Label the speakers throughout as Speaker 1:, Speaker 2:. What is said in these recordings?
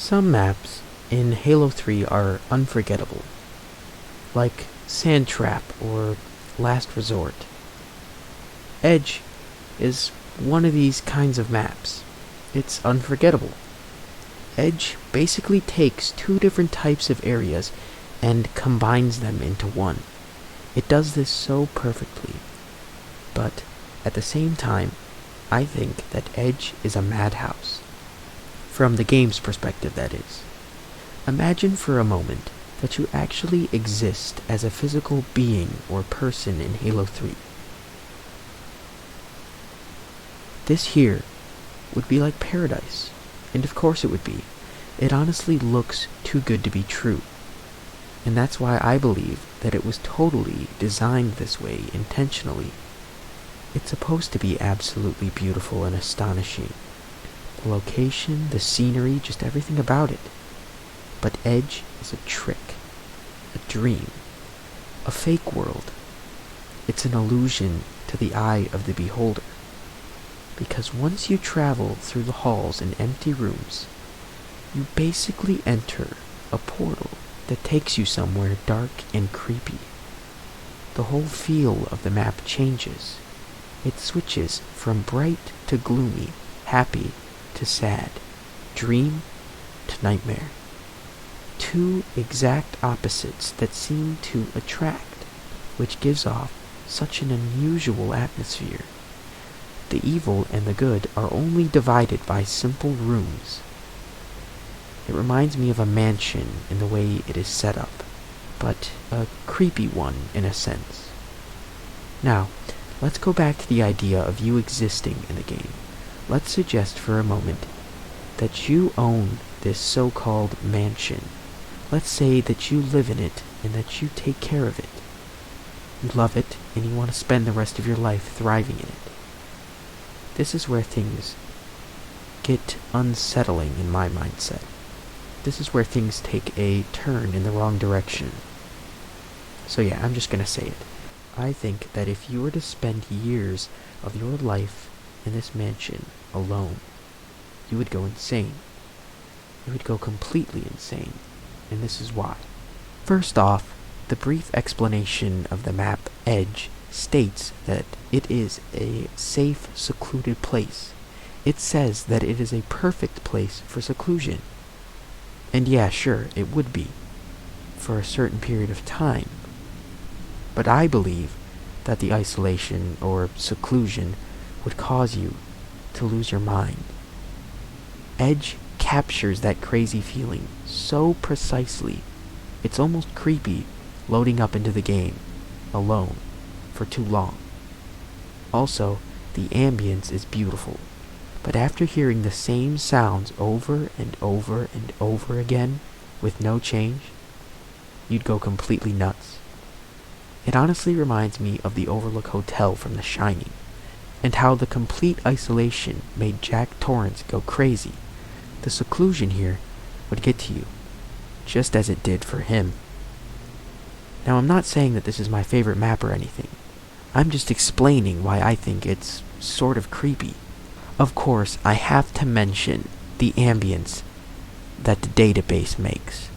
Speaker 1: Some maps in Halo 3 are unforgettable, like Sand Trap or Last Resort. Edge is one of these kinds of maps. It's unforgettable. Edge basically takes two different types of areas and combines them into one. It does this so perfectly. But at the same time, I think that Edge is a madhouse. From the game's perspective, that is. Imagine for a moment that you actually exist as a physical being or person in Halo 3. This here would be like paradise. And of course it would be. It honestly looks too good to be true. And that's why I believe that it was totally designed this way intentionally. It's supposed to be absolutely beautiful and astonishing. The location, the scenery, just everything about it. But Edge is a trick, a dream, a fake world. It's an illusion to the eye of the beholder. Because once you travel through the halls and empty rooms, you basically enter a portal that takes you somewhere dark and creepy. The whole feel of the map changes. It switches from bright to gloomy, happy to sad, dream to nightmare. Two exact opposites that seem to attract, which gives off such an unusual atmosphere. The evil and the good are only divided by simple rooms. It reminds me of a mansion in the way it is set up, but a creepy one in a sense. Now, let's go back to the idea of you existing in the game. Let's suggest for a moment that you own this so-called mansion. Let's say that you live in it and that you take care of it. You love it and you want to spend the rest of your life thriving in it. This is where things get unsettling in my mindset. This is where things take a turn in the wrong direction. So yeah, I'm just gonna say it. I think that if you were to spend years of your life in this mansion alone, you would go insane. You would go completely insane. And this is why. First off, the brief explanation of the map Edge states that it is a safe, secluded place. It says that it is a perfect place for seclusion. And yeah, sure, it would be, for a certain period of time. But I believe that the isolation or seclusion would cause you to lose your mind. Edge captures that crazy feeling so precisely, it's almost creepy loading up into the game, alone, for too long. Also, the ambience is beautiful, but after hearing the same sounds over and over and over again, with no change, you'd go completely nuts. It honestly reminds me of the Overlook Hotel from The Shining, and how the complete isolation made Jack Torrance go crazy. The seclusion here would get to you, just as it did for him. Now, I'm not saying that this is my favorite map or anything. I'm just explaining why I think it's sort of creepy. Of course, I have to mention the ambience that the database makes.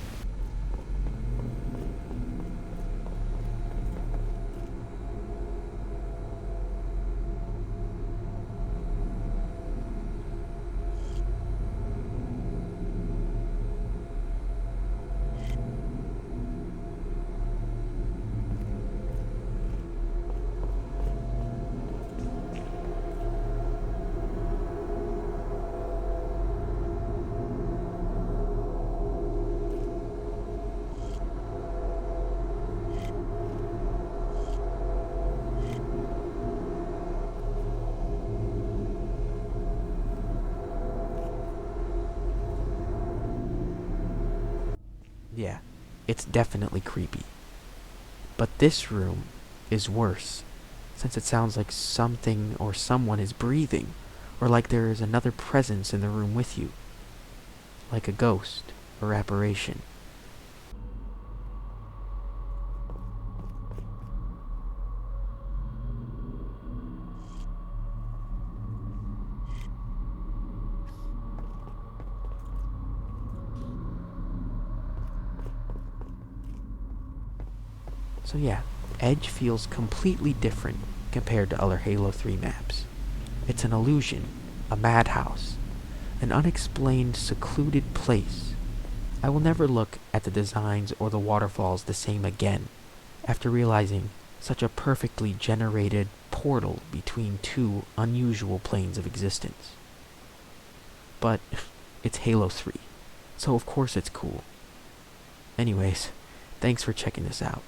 Speaker 1: Yeah, it's definitely creepy. But this room is worse, since it sounds like something or someone is breathing, or like there is another presence in the room with you, like a ghost or apparition. So yeah, Edge feels completely different compared to other Halo 3 maps. It's an illusion, a madhouse, an unexplained, secluded place. I will never look at the designs or the waterfalls the same again after realizing such a perfectly generated portal between two unusual planes of existence. But it's Halo 3, so of course it's cool. Anyways, thanks for checking this out.